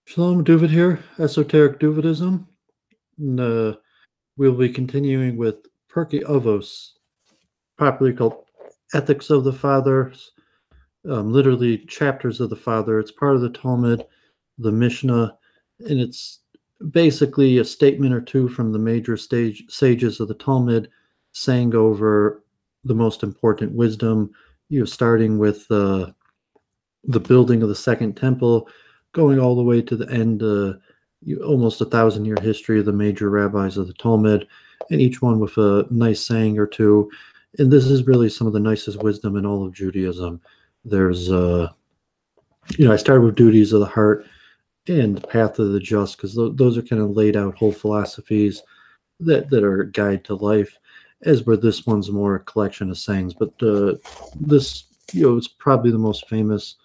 Shalom, Duvid here, Esoteric Duvidism. And, we'll be continuing with Perky Avos, popularly called Ethics of the Fathers, literally chapters of the Father. It's part of the Talmud, the Mishnah, and it's basically a statement or two from the major sages of the Talmud saying over the most important wisdom, starting with the building of the Second Temple, going all the way to the end, almost 1,000-year history of the major rabbis of the Talmud, and each one with a nice saying or two. And this is really some of the nicest wisdom in all of Judaism. There's, I started with duties of the heart and the path of the just, because those are kind of laid out whole philosophies that are a guide to life, as where this one's more a collection of sayings. But this, is probably the most famous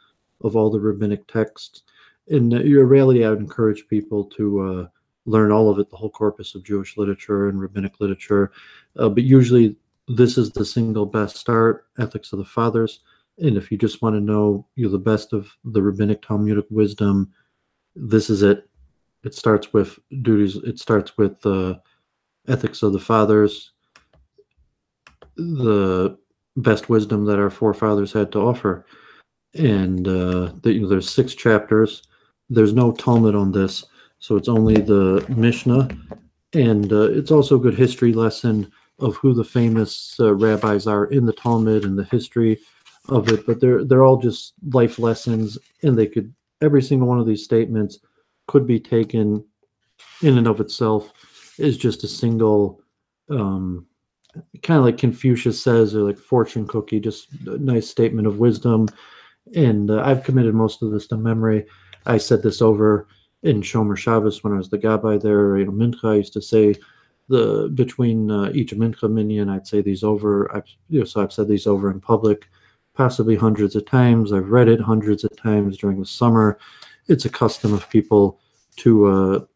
of all the rabbinic texts. In reality, I would encourage people to learn all of it, the whole corpus of Jewish literature and rabbinic literature. But usually this is the single best start, Ethics of the Fathers. And if you just want to know the best of the rabbinic Talmudic wisdom, this is it. It starts with duties. It starts with Ethics of the Fathers, the best wisdom that our forefathers had to offer. And there's 6 chapters. There's no Talmud on this, so it's only the Mishnah. And it's also a good history lesson of who the famous rabbis are in the Talmud and the history of it. But they're all just life lessons, and every single one of these statements could be taken in and of itself as just a single, kind of like Confucius says, or like fortune cookie, just a nice statement of wisdom. And I've committed most of this to memory. I said this over in Shomer Shabbos when I was the gabbai there. Mincha, I used to say between each Mincha minyan, I'd say these over. So I've said these over in public, possibly hundreds of times. I've read it hundreds of times during the summer. It's a custom of people to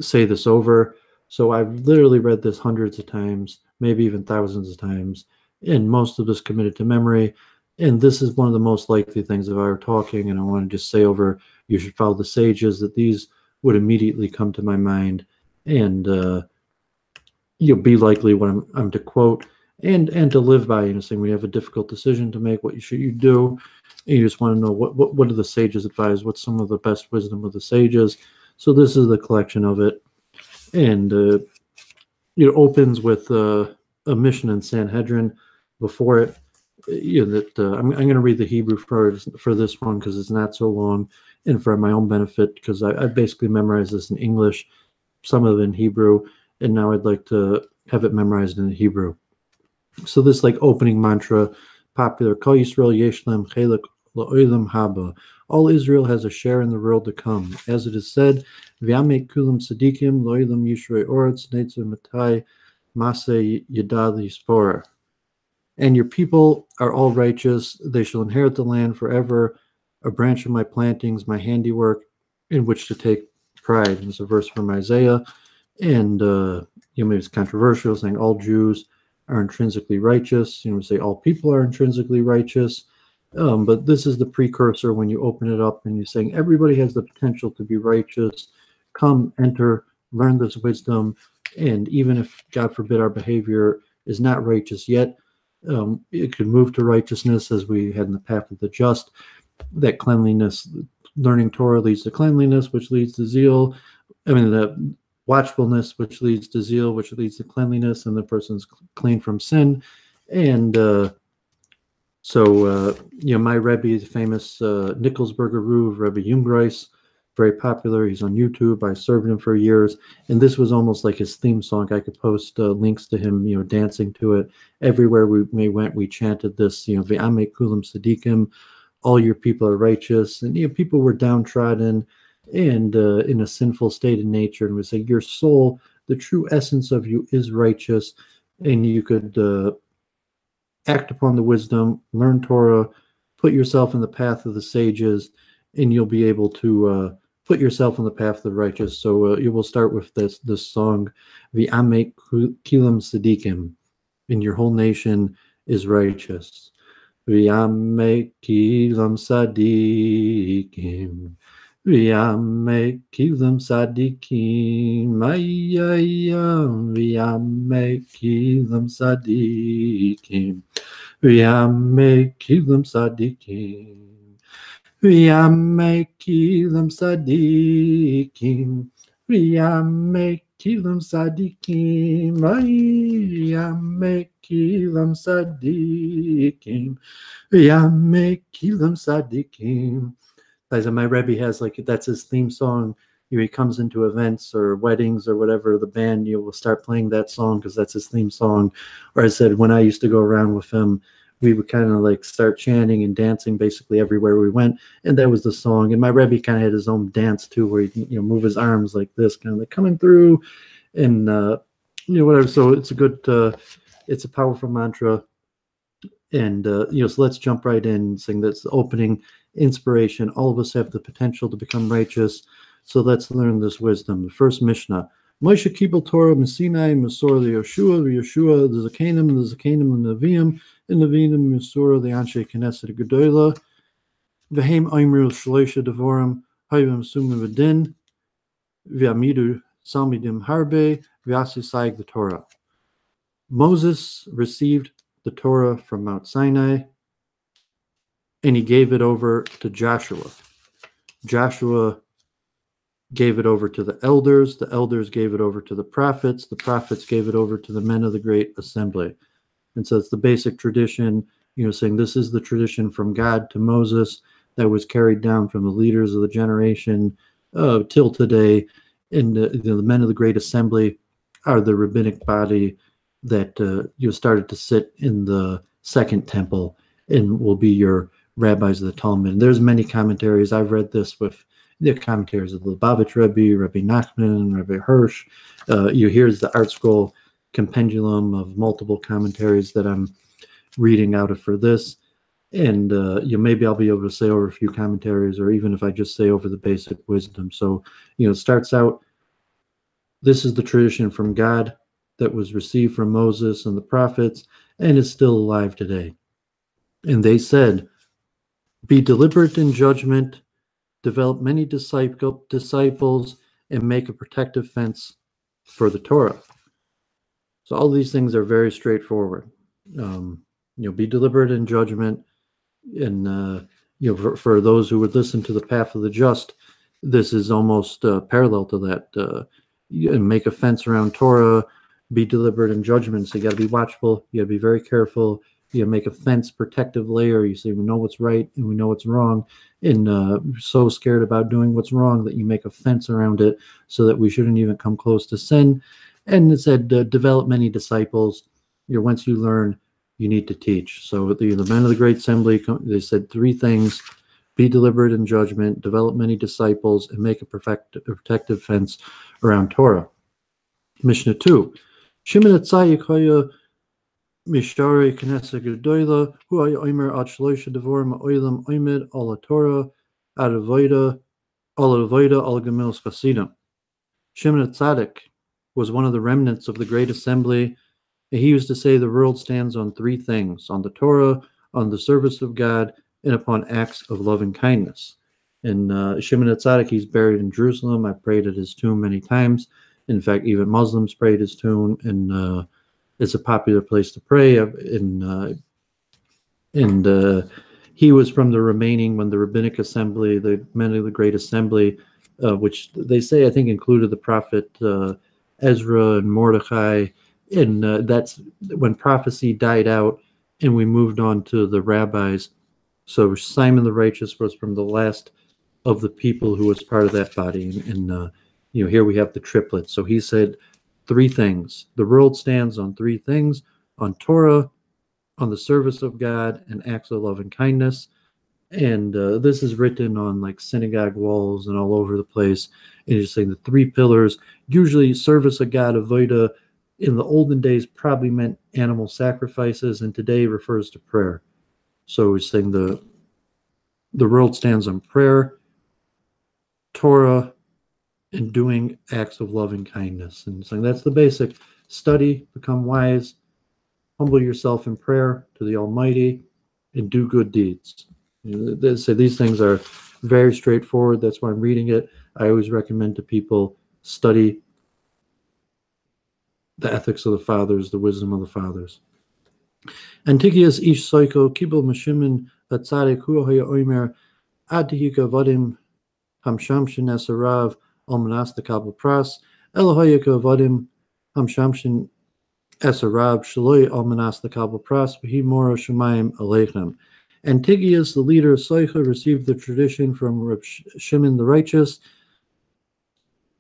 say this over. So I've literally read this hundreds of times, maybe even thousands of times, and most of this committed to memory. And this is one of the most likely things if I were talking and I want to just say over, you should follow the sages, that these would immediately come to my mind and you'll be likely what I'm to quote and to live by. Saying when you have a difficult decision to make, what should you do? And you just want to know what do the sages advise? What's some of the best wisdom of the sages? So this is the collection of it. And it opens with a Mishnah in Sanhedrin before it. I'm going to read the Hebrew for this one because it's not so long, and for my own benefit, because I basically memorized this in English, some of it in Hebrew, and now I'd like to have it memorized in Hebrew. So this opening mantra, popular, Kol Yisrael yesh lem chelek la'olam haba. All Israel has a share in the world to come. As it is said, V'yamek kulam tzadikim lo'olam yishrei oretz neitzu matai maseh yadad yisporah. And your people are all righteous. They shall inherit the land forever, a branch of my plantings, my handiwork, in which to take pride. There's a verse from Isaiah, and maybe it's controversial, saying all Jews are intrinsically righteous. Say all people are intrinsically righteous. But this is the precursor when you open it up and you're saying everybody has the potential to be righteous. Come, enter, learn this wisdom. And even if, God forbid, our behavior is not righteous yet, it could move to righteousness, as we had in the path of the just. That cleanliness, learning Torah leads to cleanliness, which leads to zeal. The watchfulness, which leads to zeal, which leads to cleanliness, and the person's clean from sin. And my Rebbe, the famous Nickelsburger Ruv, Rebbe Jungreis, very popular. He's on YouTube. I served him for years, and this was almost like his theme song. I could post links to him, dancing to it. Everywhere we went, we chanted this, V'amei kulam tzadikim, all your people are righteous. And people were downtrodden and in a sinful state of nature, and would say, your soul, the true essence of you is righteous, and you could act upon the wisdom, learn Torah, put yourself in the path of the sages, and you'll be able to put yourself on the path of the righteous. So you will start with this song, V'amei kulam tzadikim, and your whole nation is righteous. V'amei kulam tzadikim, V'yamekilim sadikim, v'yamekilim sadikim, v'yamekilim sadikim, v'yamekilim sadikim, v'yamekilim sadikim, v'yamekilim sadikim, v'yamekilim sadikim. As my Rebbe has, like, that's his theme song. He comes into events or weddings or whatever, the band will start playing that song because that's his theme song. Or I said, when I used to go around with him, we would kind of like start chanting and dancing basically everywhere we went, and that was the song. And my Rebbe kind of had his own dance too, where he move his arms like this, kind of like coming through, and whatever. So it's a good, it's a powerful mantra. And so let's jump right in and sing. That's the opening inspiration. All of us have the potential to become righteous, so let's learn this wisdom. The first Mishnah: Moshe kibel Torah Sinai Mesor the Yehoshua the Zakanim the Neviim and Neviim Mesor the Anshe Knesset Gedola V'hem Oimru Shloisha Devorim Hayvim Sumim V'din V'amidu Salmidim Harbe V'asi Saig the Torah. Moses received the Torah from Mount Sinai, and he gave it over to Joshua. Joshua gave it over to the elders gave it over to the prophets gave it over to the men of the great assembly. And so it's the basic tradition, saying this is the tradition from God to Moses that was carried down from the leaders of the generation till today. And the men of the great assembly are the rabbinic body that started to sit in the second temple and will be your rabbis of the Talmud. And there's many commentaries. I've read this with the commentaries of the Lubavitch Rebbe, Rebbe Nachman, Rebbe Hirsch. Here's the Art Scroll compendium of multiple commentaries that I'm reading out of for this. And maybe I'll be able to say over a few commentaries, or even if I just say over the basic wisdom. So, it starts out, this is the tradition from God that was received from Moses and the prophets and is still alive today. And they said, be deliberate in judgment, develop many disciples, and make a protective fence for the Torah. So all these things are very straightforward. Be deliberate in judgment, and for those who would listen to the path of the just, this is almost parallel to that. And make a fence around Torah, be deliberate in judgment. So you got to be watchful. You got to be very careful. You make a fence, protective layer. You say, we know what's right and we know what's wrong, and so scared about doing what's wrong that you make a fence around it so that we shouldn't even come close to sin. And it said, develop many disciples. Once you learn, you need to teach. So the men of the great assembly, they said three things: be deliberate in judgment, develop many disciples, and make a protective fence around Torah. Mishnah 2. Shimon the Righteous Mishtari Knesset Gedola, who I oimer ad shloisha devorim oilam oimed ala Torah ad avoda al gemilos chasidim. Shimon the Tzaddik was one of the remnants of the great assembly, and he used to say the world stands on three things: on the Torah, on the service of God, and upon acts of loving kindness. And Shimon the Tzaddik, he's buried in Jerusalem. I prayed at his tomb many times. In fact, even Muslims prayed his tomb, and it's a popular place to pray. And he was from the remaining, when the rabbinic assembly, the men of the great assembly, which they say, I think, included the prophet Ezra and Mordecai. And that's when prophecy died out and we moved on to the rabbis. So Simon the Righteous was from the last of the people who was part of that body. And here we have the triplets. So he said three things: the world stands on three things: on Torah, on the service of God, and acts of love and kindness. And this is written on like synagogue walls and all over the place. And he's saying the three pillars. Usually service of God, avoda, in the olden days probably meant animal sacrifices, and today refers to prayer. So he's saying the world stands on prayer, Torah, and doing acts of loving kindness. And saying that's the basic: study, become wise, humble yourself in prayer to the Almighty, and do good deeds. They say these things are very straightforward. That's why I'm reading it. I always recommend to people study the ethics of the fathers, the wisdom of the fathers. Antigonos ish Sokho kibel mashimin atzadik hu haya omer adhika vadim hamshamshin esarav almanas the kabel pras elohayika vadim hamshamshin esarav shaloi almanas the kabel pras v'hi mora shemayim aleichem. Antigonos, the leader of Sokho, received the tradition from Shimon the Righteous.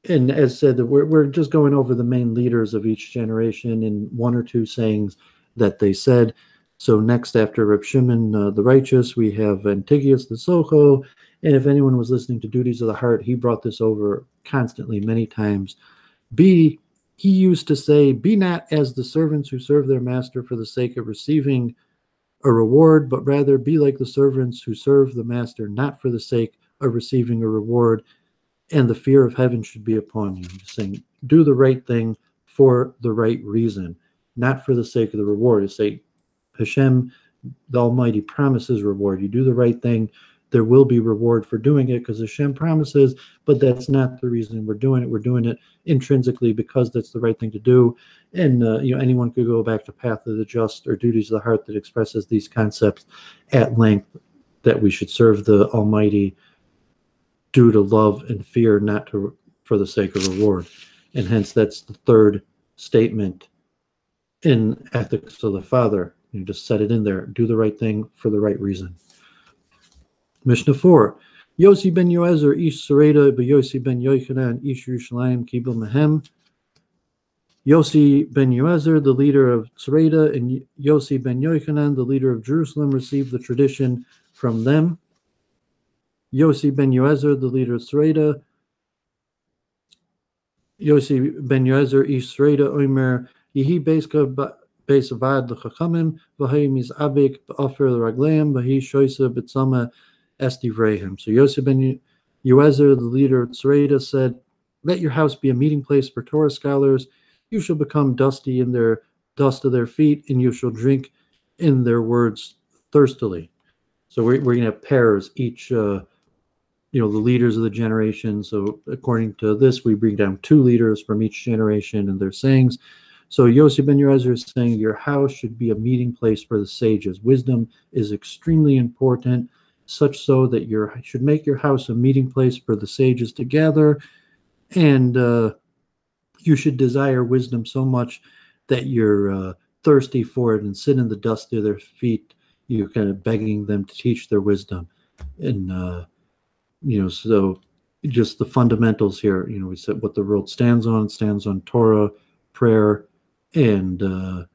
And as said, we're just going over the main leaders of each generation and one or two sayings that they said. So next, after Reb Shimon the Righteous, we have Antigonos the Sokho. And if anyone was listening to Duties of the Heart, he brought this over constantly, many times. He used to say, be not as the servants who serve their master for the sake of receiving a reward, but rather be like the servants who serve the master not for the sake of receiving a reward, and the fear of heaven should be upon you. Just saying, do the right thing for the right reason, not for the sake of the reward. To say, Hashem, the Almighty, promises reward. You do the right thing, there will be reward for doing it because Hashem promises, but that's not the reason we're doing it. We're doing it intrinsically because that's the right thing to do. And anyone could go back to Path of the Just or Duties of the Heart that expresses these concepts at length, that we should serve the Almighty due to love and fear, not for the sake of reward. And hence that's the third statement in Ethics of the Father. You just set it in there. Do the right thing for the right reason. Mishnah 4. Yossi ben Yoezer ish Sareda Yossi ben Yochanan ish Yerushalayim kibel mehem. Yossi ben Yoezer, the leader of Sareda, and Yossi ben Yochanan, the leader of Jerusalem, received the tradition from them. Yossi ben Yoezer, the leader of Sareda. Yossi ben Yoezer ish Sareda omer Yehi Beiska Beis Avad l'Chachamim v'Hay Mizabik b'Afer l'Ragleim v'Hay Shoysa b'Tzama Estivrahim. So Yossi ben Yoezer, the leader of Sareda, said, let your house be a meeting place for Torah scholars. You shall become dusty in their dust of their feet, and you shall drink in their words thirstily. So we're going to have pairs, each, the leaders of the generation. So according to this, we bring down 2 leaders from each generation and their sayings. So Yossi ben Yoezer is saying your house should be a meeting place for the sages. Wisdom is extremely important, such so that you should make your house a meeting place for the sages to gather, and you should desire wisdom so much that you're thirsty for it and sit in the dust of their feet. You're kind of begging them to teach their wisdom. And, so just the fundamentals here, we said what the world stands on. It stands on Torah, prayer, and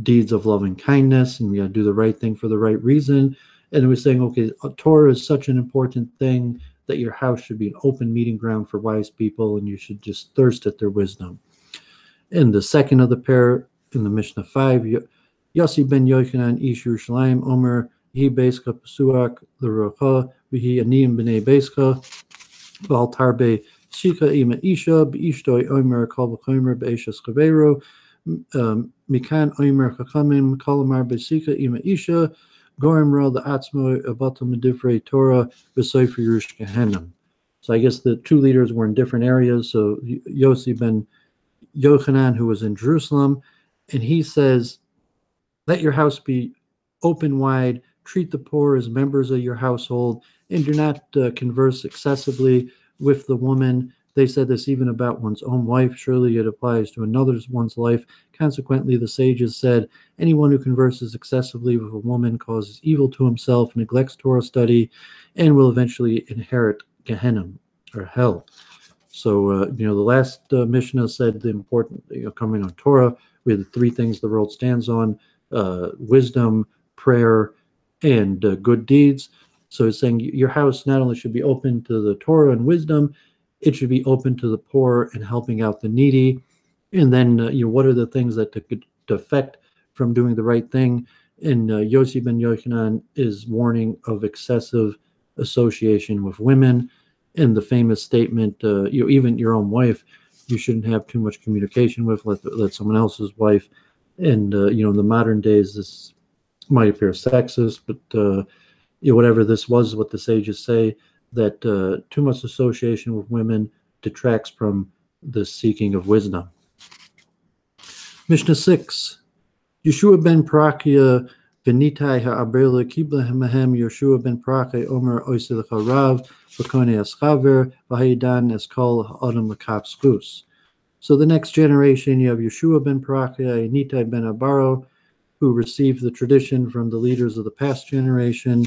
deeds of loving kindness. And we got to do the right thing for the right reason. And it was saying, okay, Torah is such an important thing that your house should be an open meeting ground for wise people, and you should just thirst at their wisdom. And the second of the pair in the Mishnah 5, Yossi ben Yochanan ish Yerushalayim omer Yehi Beiska Pesuach l'Rocha v'hi Aniyim b'nei Beiska v'al tarbe Shika ima isha b'ishtoi omer kol v'chomer b'eshes chaveiro mikan omer chachamim kol amar b'sika ima isha Gorim ra the atzmo avatam medivrei Torah v'sofer Yerush Gehenim. So I guess the 2 leaders were in different areas. So Yossi ben Yochanan, who was in Jerusalem, and he says, let your house be open wide, treat the poor as members of your household, and do not converse excessively with the woman. They said this even about one's own wife. Surely it applies to another's one's life. Consequently, the sages said, anyone who converses excessively with a woman causes evil to himself, neglects Torah study, and will eventually inherit Gehenna, or hell. So, the last Mishnah said the important, coming on Torah, we have the 3 things the world stands on, wisdom, prayer, and good deeds. So it's saying your house not only should be open to the Torah and wisdom, it should be open to the poor and helping out the needy. And then, what are the things that could defect from doing the right thing? And Yossi ben Yochanan is warning of excessive association with women. And the famous statement, even your own wife, you shouldn't have too much communication with, let someone else's wife. And, in the modern days, this might appear sexist, but, whatever this was, what the sages say, that too much association with women detracts from the seeking of wisdom. Mishnah 6. Yehoshua ben Perakia v'nitai ha'aber lekibla mahem Yehoshua ben Perakia omer oisei lecha rav v'konei es chaver v'hayidan es kol ha'adam l'kap schus. So the next generation, you have Yehoshua ben Perakia, Nitai ben Abaro, who received the tradition from the leaders of the past generation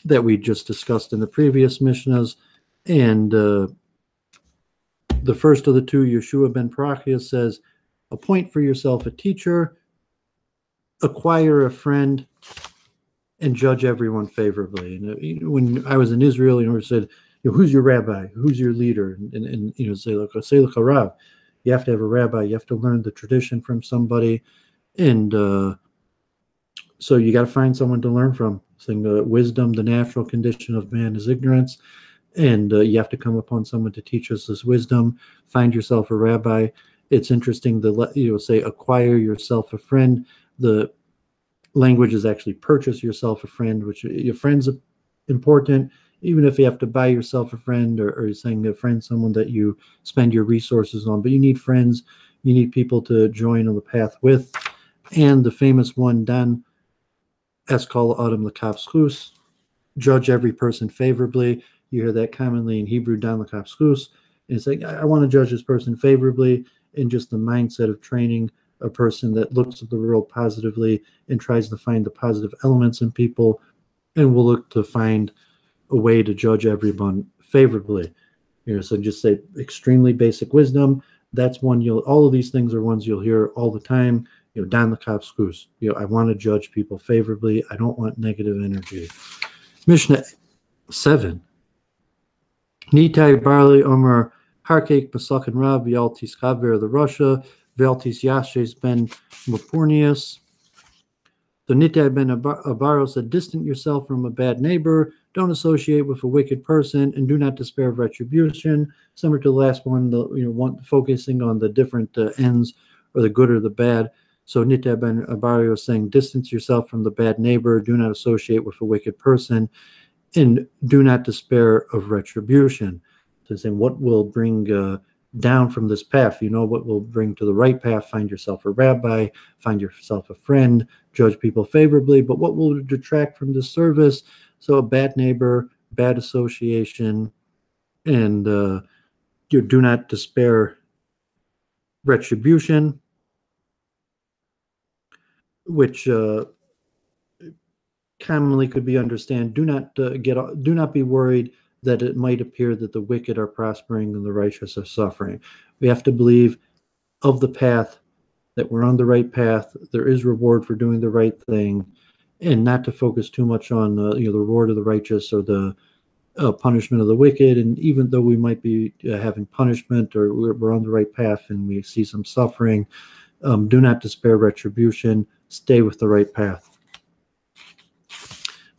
that we just discussed in the previous Mishnahs. And the first of the two, Yehoshua ben Perakia, says, appoint for yourself a teacher, acquire a friend, and judge everyone favorably. And when I was in Israel, we said, who's your rabbi? Who's your leader? And say like a rav. You have to have a rabbi. You have to learn the tradition from somebody. And so you got to find someone to learn from. Saying wisdom, the natural condition of man is ignorance. And you have to come upon someone to teach us this wisdom. Find yourself a rabbi. It's interesting to say acquire yourself a friend. The language is actually purchase yourself a friend, which your friend's important. Even if you have to buy yourself a friend, or you're saying a friend, someone that you spend your resources on. But you need friends. You need people to join on the path with. And the famous one, Dan Eskol Adam Lakap Schus, judge every person favorably. You hear that commonly in Hebrew, Dan Lakap Schus. And it's like, I want to judge this person favorably, in just the mindset of training a person that looks at the world positively and tries to find the positive elements in people, and will look to find a way to judge everyone favorably. So just say extremely basic wisdom. That's one all of these things are ones you'll hear all the time. Dan the Kop Skus. I want to judge people favorably. I don't want negative energy. Mishnah 7. Nitai barley omer harkek pasak and rav v'altis chaver the Russia v'altis yashes ben mupurnius. The Nitai ben Abaro said, distance yourself from a bad neighbor, don't associate with a wicked person, and do not despair of retribution. Similar to the last one, focusing on the different ends, or the good or the bad. So Nitai ben Abaro is saying, distance yourself from the bad neighbor, do not associate with a wicked person, and do not despair of retribution. So saying, what will bring down from this path? What will bring to the right path? Find yourself a rabbi, find yourself a friend, judge people favorably. But what will detract from this service? So a bad neighbor, bad association, and you do not despair retribution, which commonly could be understood. Do not be worried that it might appear that the wicked are prospering and the righteous are suffering. We have to believe of the path, that we're on the right path. There is reward for doing the right thing, and not to focus too much on the reward of the righteous or the punishment of the wicked. And even though we might be having punishment, or we're on the right path and we see some suffering, do not despair retribution. Stay with the right path.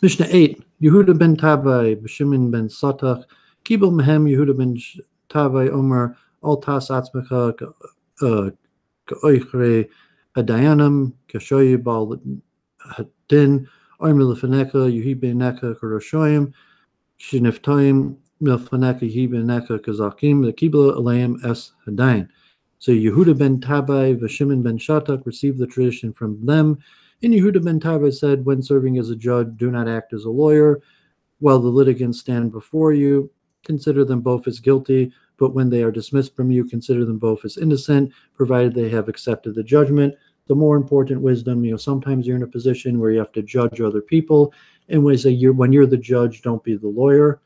Mishnah 8. Yehuda ben Tabai, Shimon ben Satach, Kibel Mehem Yehuda ben Tabai Omer, Al Tas Atzmecha, Ka'oichre Hadayanam, Kashoyi Bal Hadin, Omer Lefaneka, Yehi ben Neka, Karoshoyim, Shiniftoyim, Milfaneka, Yehi ben Neka, Kazakim, the Kibla Alayim Es Hadayan. So Yehuda ben Tabai, Shimon ben Shatak received the tradition from them. And Yehuda ben Tabai said, when serving as a judge, do not act as a lawyer. While the litigants stand before you, consider them both as guilty. But when they are dismissed from you, consider them both as innocent, provided they have accepted the judgment. The more important wisdom, sometimes you're in a position where you have to judge other people. And when you're the judge, don't be the lawyer.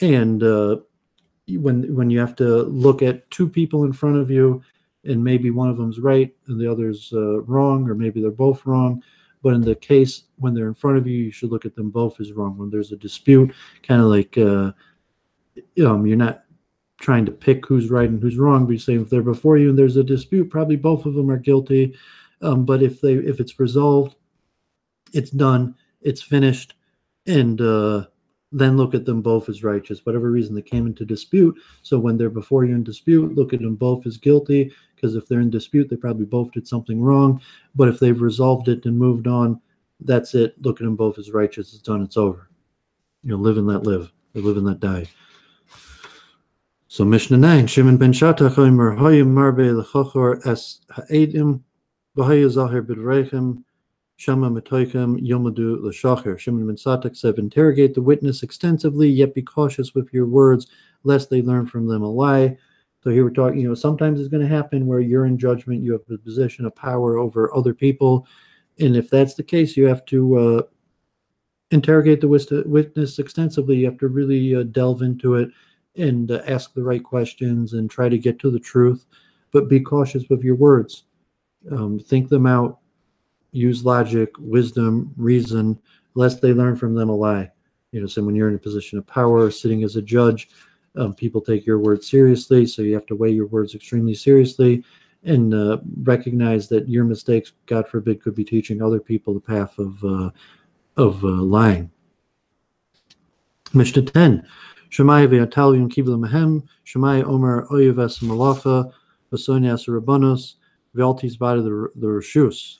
And when you have to look at two people in front of you, and maybe one of them's right and the other's wrong, or maybe they're both wrong. But in the case when they're in front of you, you should look at them both as wrong. When there's a dispute, kind of like you're not trying to pick who's right and who's wrong, but you say if they're before you and there's a dispute, probably both of them are guilty. But if it's resolved, it's done, it's finished, and then look at them both as righteous, whatever reason they came into dispute. So when they're before you in dispute, look at them both as guilty, because if they're in dispute, they probably both did something wrong. But if they've resolved it and moved on, That's it. Look at them both as righteous. It's done. It's over. Live and let live. Or live and let die. So Mishnah 9, Shimon ben Shattach Omer Hoyim Marbe Lechachor Es Ha'edim V'Hoya Zahir B'Dvarechem Shama Metoikem Yomadu L'Shachar. Shimon ben Shattach said, interrogate the witness extensively, yet be cautious with your words, lest they learn from them a lie. So here we're talking, sometimes it's going to happen where you're in judgment, you have a position of power over other people, and if that's the case, you have to interrogate the witness extensively. You have to really delve into it and ask the right questions and try to get to the truth, but be cautious with your words. Think them out, use logic, wisdom, reason, lest they learn from them a lie. So when you're in a position of power, sitting as a judge, people take your words seriously, so you have to weigh your words extremely seriously and recognize that your mistakes, God forbid, could be teaching other people the path of lying. Mishnah 10. Shemai ve'atalion kibla mehem, Shemai omer oyevas malacha, v'sonias rabbanos, ve'altis bada the reshus.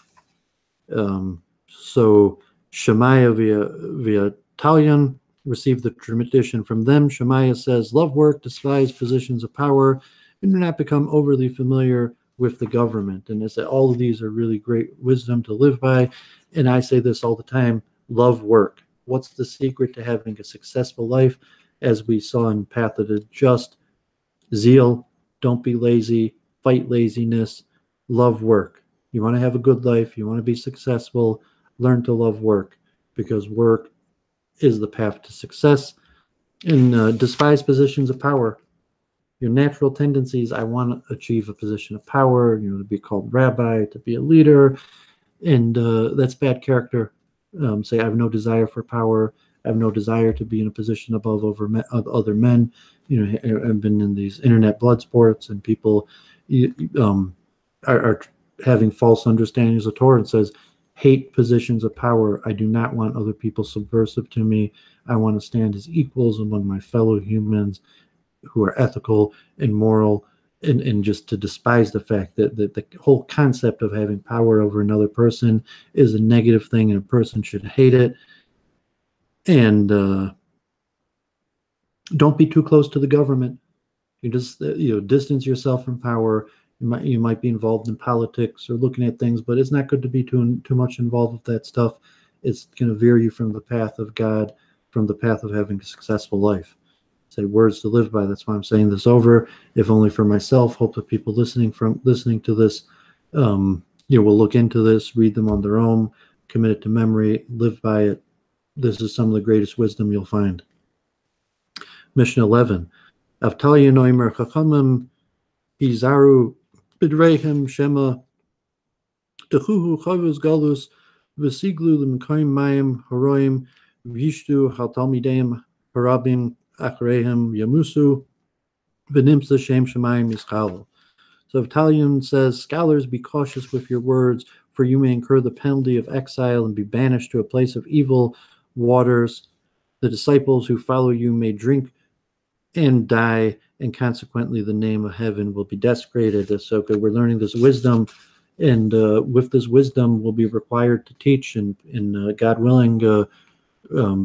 So Shemaiah ve'atalion received the tradition from them. Shemaiah says, love work, despise positions of power, and do not become overly familiar with the government. And I say all of these are really great wisdom to live by. And I say this all the time, love work. What's the secret to having a successful life? As we saw in Path of the Just, zeal, don't be lazy, fight laziness, love work. You want to have a good life, you want to be successful, learn to love work, because work is the path to success. And despise positions of power. Your natural tendencies, I want to achieve a position of power, to be called rabbi, to be a leader, and that's bad character. Say, I have no desire for power, I have no desire to be in a position above other men. I've been in these internet blood sports, and people are having false understandings of Torah. It says, hate positions of power. I do not want other people subversive to me. I want to stand as equals among my fellow humans who are ethical and moral, and just to despise the fact that the whole concept of having power over another person is a negative thing, and a person should hate it. And don't be too close to the government. You just distance yourself from power. You might be involved in politics or looking at things, but it's not good to be too much involved with that stuff. It's going to veer you from the path of God, from the path of having a successful life. Say words to live by. That's why I'm saying this over, if only for myself. Hope that people listening to this, will look into this, read them on their own, commit it to memory, live by it. This is some of the greatest wisdom you'll find. Mishnah 11. Avtalia noimer chachamim hizaru bidreihem shema techuhu chavuz galus v'siglu l'mekayim mayim haroim v'yishtu haltalmideim harabim achreihem yamusu v'nimsa shem shemayim yischalo. So Avtalion says, scholars, be cautious with your words, for you may incur the penalty of exile and be banished to a place of evil waters. The disciples who follow you may drink and die, and consequently the name of heaven will be desecrated. So we're learning this wisdom, and with this wisdom we'll be required to teach, and God willing,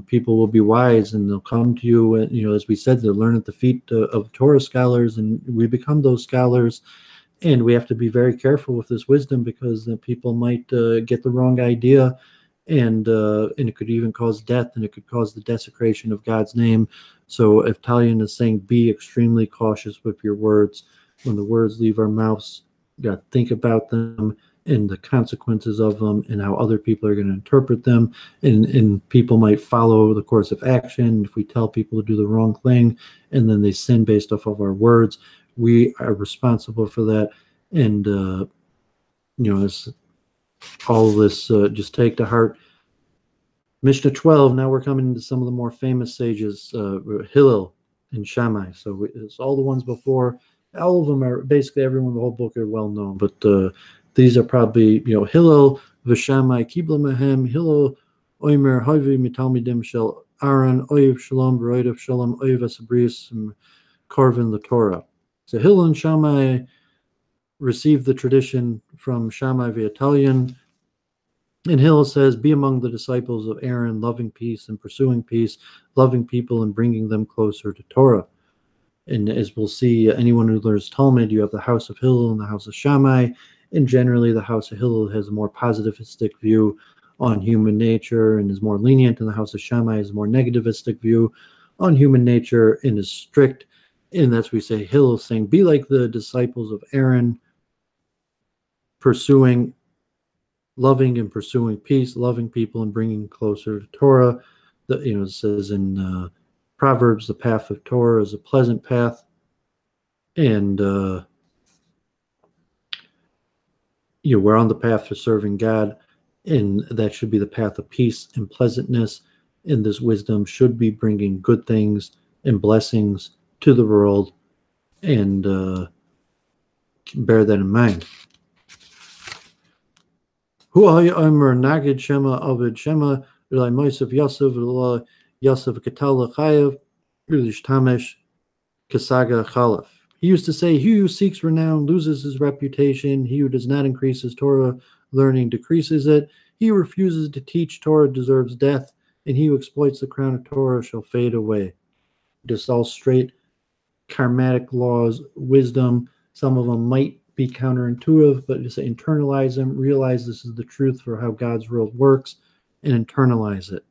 people will be wise, and they'll come to you, and as we said, they'll learn at the feet of Torah scholars, and we become those scholars. And we have to be very careful with this wisdom, because people might get the wrong idea, and it could even cause death, and it could cause the desecration of God's name. So if Talion is saying, be extremely cautious with your words. When the words leave our mouths, you got to think about them and the consequences of them, and how other people are going to interpret them. And people might follow the course of action. If we tell people to do the wrong thing, and then they sin based off of our words, we are responsible for that. And as all of this, just take to heart. Mishnah 12, now we're coming into some of the more famous sages, Hillel and Shammai. So it's all the ones before. All of them are, basically everyone in the whole book are well known, but these are probably, Hillel, Vishammai, Kibla Mehem, Hillel, Oimer, Havi, Mitalmidim, Shel, Aaron, Oyev Shalom, Beroidev Shalom, Oyev Asabris, and Karvin the Torah. So Hillel and Shammai received the tradition from Shammai via Talion. And Hillel says, be among the disciples of Aaron, loving peace and pursuing peace, loving people and bringing them closer to Torah. And as we'll see, anyone who learns Talmud, you have the house of Hillel and the house of Shammai. And generally, the house of Hillel has a more positivistic view on human nature and is more lenient, and the house of Shammai has a more negativistic view on human nature and is strict. And that's we say Hillel saying, be like the disciples of Aaron, loving and pursuing peace, loving people and bringing closer to Torah. It says in Proverbs, the path of Torah is a pleasant path, and we're on the path to serving God, and that should be the path of peace and pleasantness. And this wisdom should be bringing good things and blessings to the world, and bear that in mind. Hu ha'yomer nagid shema avid shema l'ay Moshe Yosef l'ay Yosef Katal Chayev l'ishtamesh kasaga chalaf. He used to say, he who seeks renown loses his reputation. He who does not increase his Torah learning decreases it. He who refuses to teach Torah deserves death, and he who exploits the crown of Torah shall fade away. Just all straight karmatic laws, wisdom. Some of them might be counterintuitive, but just internalize them, realize this is the truth for how God's world works, and internalize it.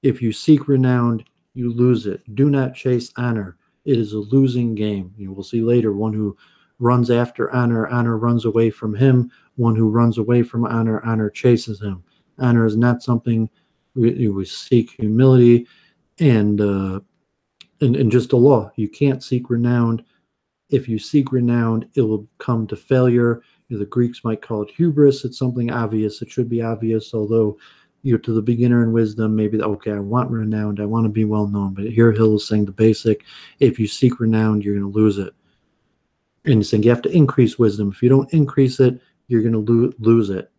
If you seek renown, you lose it. Do not chase honor. It is a losing game. You will see later, one who runs after honor, honor runs away from him. One who runs away from honor, honor chases him. Honor is not something we seek. Humility and just a law. You can't seek renown. If you seek renown, it will come to failure. The Greeks might call it hubris. It's something obvious. It should be obvious, although to the beginner in wisdom, maybe, okay, I want renowned, I want to be well known. But here Hill is saying the basic, if you seek renown, you're going to lose it. And he's saying you have to increase wisdom. If you don't increase it, you're going to lose it.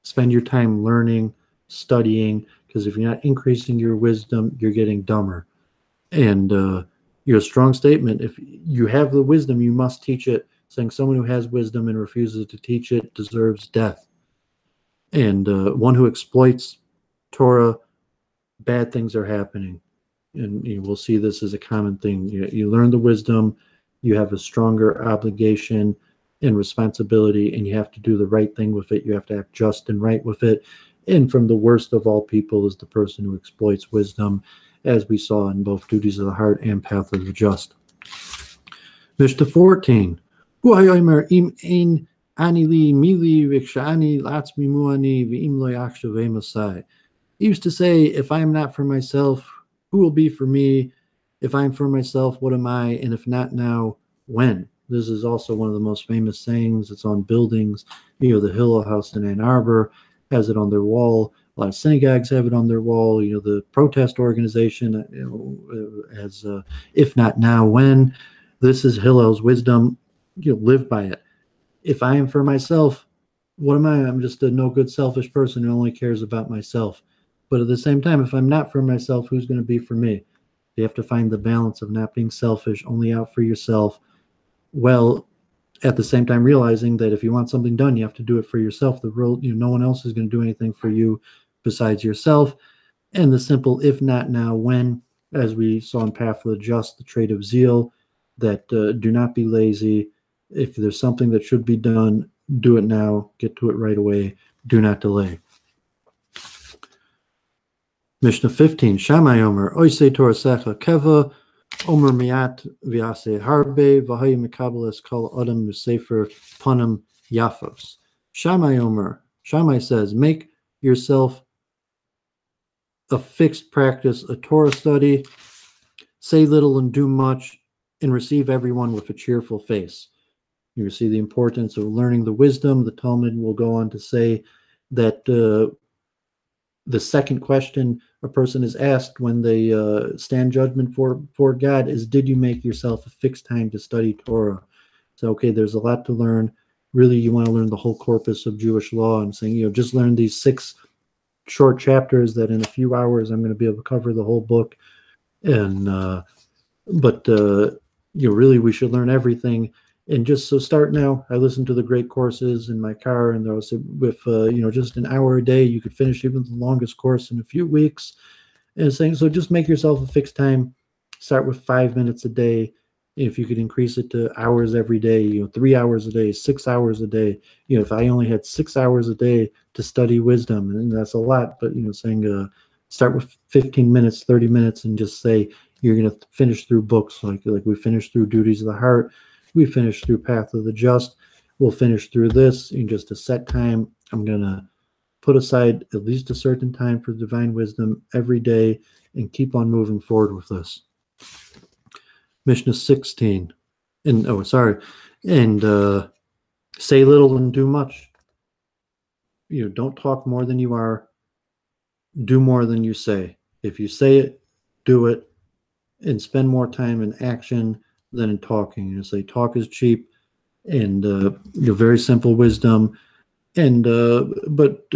Spend your time learning, studying, because if you're not increasing your wisdom, you're getting dumber. And a strong statement, if you have the wisdom, you must teach it. Saying someone who has wisdom and refuses to teach it deserves death. And one who exploits Torah, bad things are happening. And we'll see this as a common thing. You learn the wisdom, you have a stronger obligation and responsibility, and you have to do the right thing with it. You have to act just and right with it. And from the worst of all people is the person who exploits wisdom, as we saw in both Duties of the Heart and Path of the Just. Mishnah 14. He used to say, if I am not for myself, who will be for me? If I am for myself, what am I? And if not now, when? This is also one of the most famous sayings. It's on buildings. The Hillel House in Ann Arbor has it on their wall. A lot of synagogues have it on their wall. The protest organization has, if not now, when? This is Hillel's wisdom. Live by it. If I am for myself, what am I? I'm just a no good, selfish person who only cares about myself. But at the same time, if I'm not for myself, who's going to be for me? You have to find the balance of not being selfish, only out for yourself, well, at the same time realizing that if you want something done, you have to do it for yourself. The world, no one else is going to do anything for you besides yourself. And the simple, if not now, when, as we saw in Path of the Just, the trait of zeal, that do not be lazy. If there's something that should be done, do it now, get to it right away, do not delay. Mishnah 15, Shammai Omer, Oisei Torah Secha Keva, Omer Miat Vyase Harbe, Vahay Mekabeles Kol Adam Musefer Panim Yafos. Shammai Omer, Shammai says, make yourself a fixed practice, a Torah study, say little and do much, and receive everyone with a cheerful face. You see the importance of learning the wisdom. The Talmud will go on to say that the second question a person is asked when they stand judgment for God is, did you make yourself a fixed time to study Torah? So, okay, there's a lot to learn. Really, you want to learn the whole corpus of Jewish law. I'm saying, just learn these 6 short chapters that in a few hours I'm going to be able to cover the whole book. And but really, we should learn everything. And just so start now. I listen to the great courses in my car, and they'll say with just an hour a day, you could finish even the longest course in a few weeks. And saying so, just make yourself a fixed time. Start with 5 minutes a day. If you could increase it to hours every day, 3 hours a day, 6 hours a day. If I only had 6 hours a day to study wisdom, and that's a lot, but saying start with 15 minutes, 30 minutes, and just say you're going to finish through books like we finished through Duties of the Heart, we finished through Path of the Just, we'll finish through this in just a set time. I'm going to put aside at least a certain time for divine wisdom every day and keep on moving forward with this. Mishnah 16. And say little and do much. Don't talk more than you are. Do more than you say. If you say it, do it, and spend more time in action than in talking. Say talk is cheap, and very simple wisdom. And but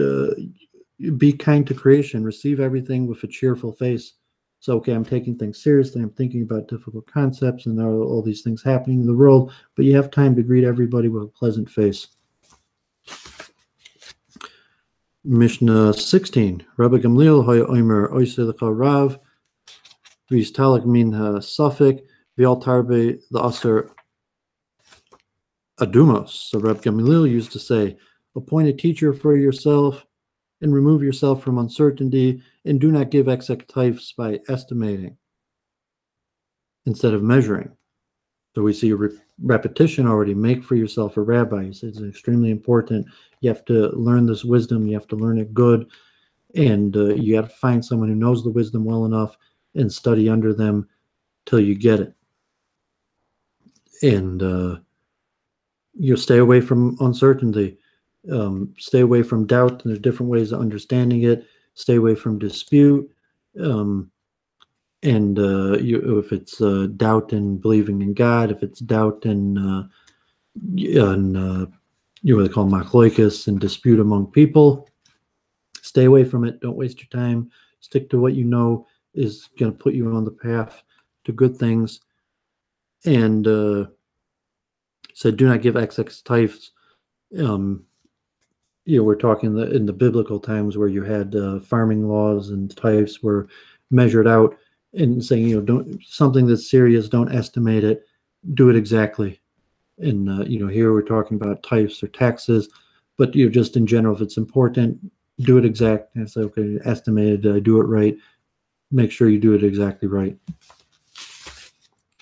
be kind to creation. Receive everything with a cheerful face. So, okay, I'm taking things seriously. I'm thinking about difficult concepts, and there are all these things happening in the world, but you have time to greet everybody with a pleasant face. Mishnah 16. Rabbi Gamliel hoya oimer oiselecha rav v'istalek min ha'safek v'al tarbe l'asar adumos. So Rabbi Gamliel used to say, appoint a teacher for yourself and remove yourself from uncertainty, and do not give exectives by estimating instead of measuring. So we see a repetition already. Make for yourself a rabbi. It's extremely important. You have to learn this wisdom. You have to learn it good. And you have to find someone who knows the wisdom well enough and study under them till you get it. And you stay away from uncertainty. Stay away from doubt. And there's different ways of understanding it. Stay away from dispute. If it's doubt in believing in God, if it's doubt in what they call machloikas and dispute among people, stay away from it. Don't waste your time. Stick to what you know is going to put you on the path to good things. And said, do not give XX types. We're talking in the biblical times where you had farming laws and types were measured out, and saying, don't something that's serious, don't estimate it, do it exactly. And here we're talking about types or taxes, but just in general, if it's important, do it exact. And say, okay, estimate it, did I do it right? Make sure you do it exactly right.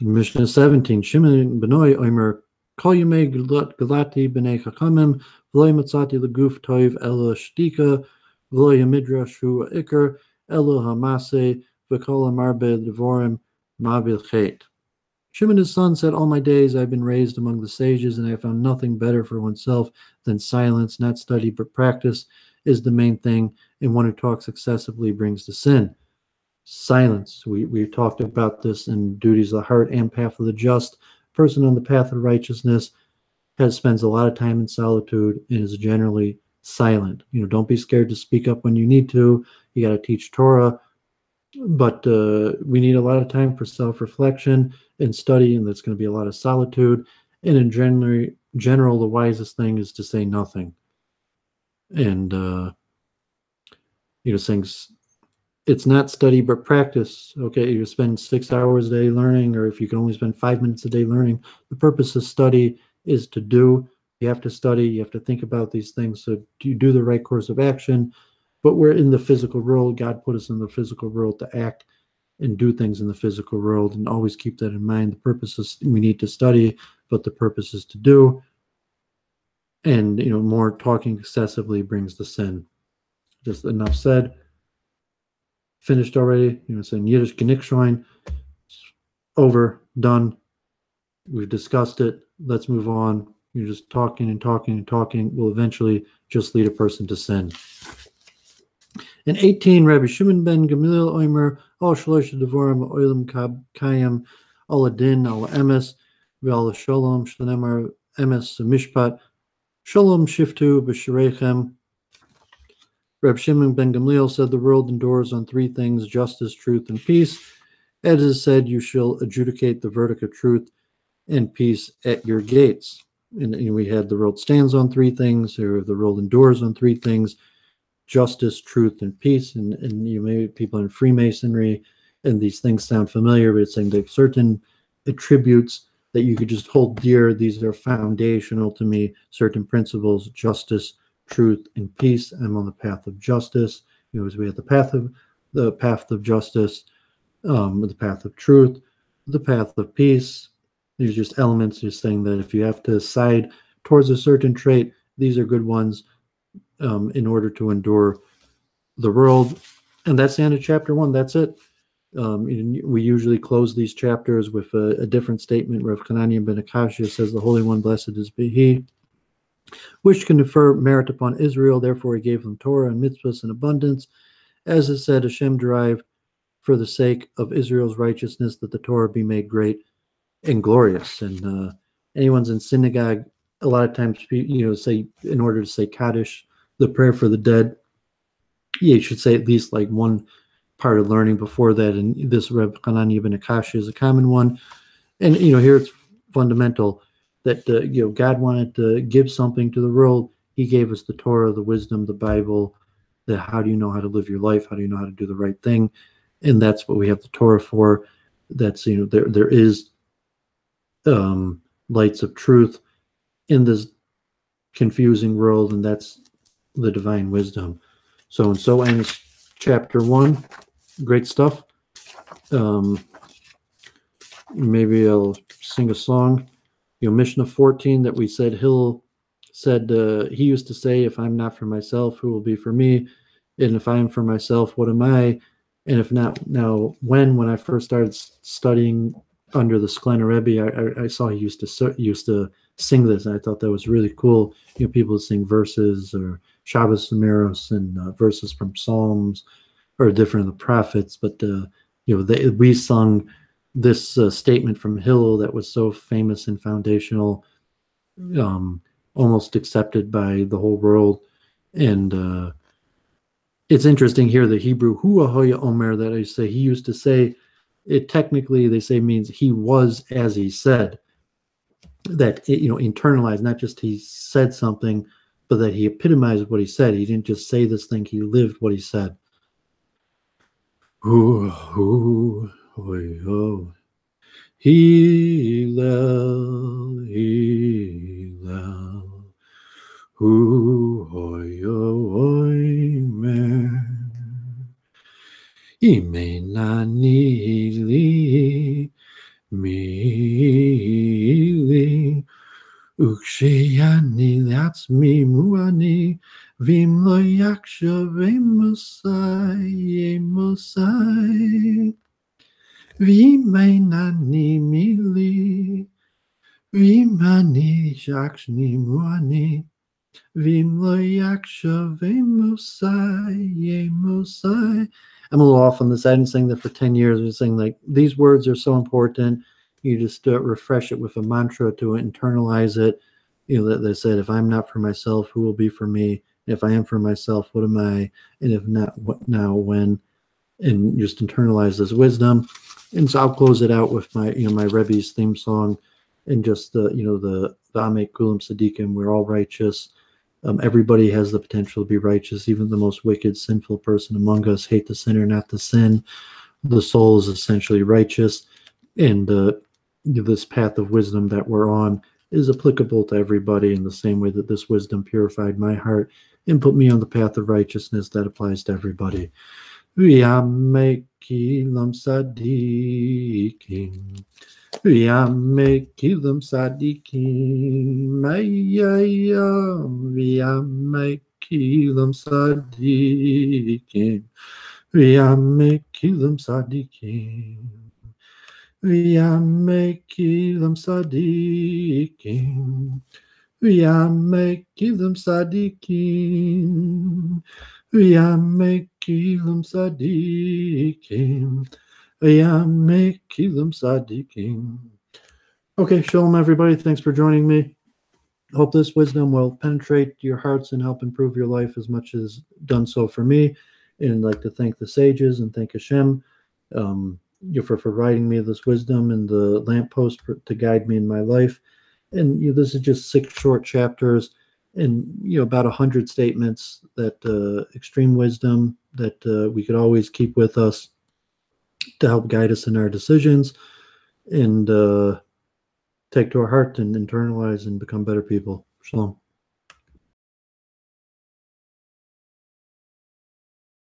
Mishnah 17. Shimon benoi omer kol yemei galati b'nei chachamim v'lo matzati leguf toiv ela shtika v'lo yamidrashu ikar ela hamase v'kol amarbe devorim mabil chet. Shimon his son said, all my days I've been raised among the sages, and I found nothing better for oneself than silence. Not study but practice is the main thing, and one who talks excessively brings to sin. Silence. We talked about this in Duties of the Heart and Path of the Just. Person on the path of righteousness spends a lot of time in solitude and is generally silent. Don't be scared to speak up when you need to. You got to teach Torah, but we need a lot of time for self-reflection and study, and that's going to be a lot of solitude. And in general, the wisest thing is to say nothing. And saying it's not study but practice. Okay, you spend 6 hours a day learning, or if you can only spend 5 minutes a day learning, the purpose of study is to do. You have to study, you have to think about these things, so you do the right course of action. But we're in the physical world. God put us in the physical world to act and do things in the physical world, and always keep that in mind. The purpose is we need to study, but the purpose is to do. And more talking excessively brings the sin. Just enough said. Finished already. Saying Yiddish Genickschwein. Over, done. We've discussed it. Let's move on. You're just talking and talking and talking will eventually just lead a person to sin. In 18, Rabbi Shimon ben Gamliel Omer, Al Shalosh Devorim Oilam Kayam, Al Adin, Al Emes, Val Shalom, Shlenemar Emes Mishpat, Shalom Shiftu B'Sharechem. Rabbi Shimon ben Gamliel said the world endures on three things: justice, truth, and peace. As is said, you shall adjudicate the verdict of truth and peace at your gates. And we had the world stands on three things, or the world endures on three things: justice, truth, and peace. And you may people in Freemasonry, and these things sound familiar, but it's saying that certain attributes that you could just hold dear. These are foundational to me. Certain principles: justice, truth, and peace. I'm on the path of justice. As we have the path of justice, the path of truth, the path of peace. These are just elements just saying that if you have to side towards a certain trait, these are good ones in order to endure the world. And that's the end of chapter 1. That's it. We usually close these chapters with a different statement. Rav Hanania ben Akashia says, "The Holy One, blessed is He, which can confer merit upon Israel. Therefore he gave them Torah and mitzvahs in abundance. As it said, Hashem derived for the sake of Israel's righteousness that the Torah be made great and glorious." And anyone's in synagogue, a lot of times, say, in order to say Kaddish, the prayer for the dead, you should say at least like one part of learning before that. And this Reb Hanania ben Akashia is a common one. And here it's fundamental that God wanted to give something to the world. He gave us the Torah, the wisdom, the Bible. How do you know how to live your life? How do you know how to do the right thing? And that's what we have the Torah for. That's there is lights of truth in this confusing world, and that's the divine wisdom. So ends chapter 1. Great stuff. Maybe I'll sing a song. Mishnah 14 that we said, Hill said, he used to say, "If I'm not for myself, who will be for me? And if I am for myself, what am I? And if not, now when I first started studying under the Sklener Rebbe, I saw he used to sing this, and I thought that was really cool. People sing verses or Shabbos Samiros and verses from Psalms or different of the prophets, but we sung this statement from Hillel that was so famous and foundational, almost accepted by the whole world. And it's interesting here, the Hebrew Hu Ahoya Omer that I say, he used to say, it technically they say means he was as he said. That internalized, not just he said something, but that he epitomized what he said. He didn't just say this thing, he lived what he said. Hillel, Hu Omer, Imenani li mili, Uksheyani latzmi muani, Vim lo yaksha v'mosai, V'imenani mili, V'imani shakshni muani, Vim lo yaksha v'mosai. I'm a little off on this. I didn't sing that for 10 years. I was saying, like, these words are so important. You just refresh it with a mantra to internalize it. That they said, if I'm not for myself, who will be for me? If I am for myself, what am I? And if not, what now, when? And just internalize this wisdom. And so I'll close it out with my, my Rebbe's theme song, and just the V'amei Kulam Sadiqim, we're all righteous. Everybody has the potential to be righteous. Even the most wicked, sinful person among us. Hate the sinner, not the sin. The soul is essentially righteous. And this path of wisdom that we're on is applicable to everybody in the same way that this wisdom purified my heart and put me on the path of righteousness that applies to everybody. V'amei Kulam Sadiqim, V'amei Kulam Sadiqim, V'amei Kulam Sadiqim, V'amei Kulam Sadiqim, V'amei Kulam Sadiqim, V'amei Kulam Sadiqim, V'amei Kulam Sadiqim, V'amei Kulam Sadiqim. Okay, shalom everybody. Thanks for joining me. Hope this wisdom will penetrate your hearts and help improve your life as much as done so for me. And I'd like to thank the sages and thank Hashem. for providing me this wisdom and the lamppost to guide me in my life. And this is just 6 short chapters, and about 100 statements that extreme wisdom that we could always keep with us to help guide us in our decisions and take to our heart and internalize and become better people. Shalom.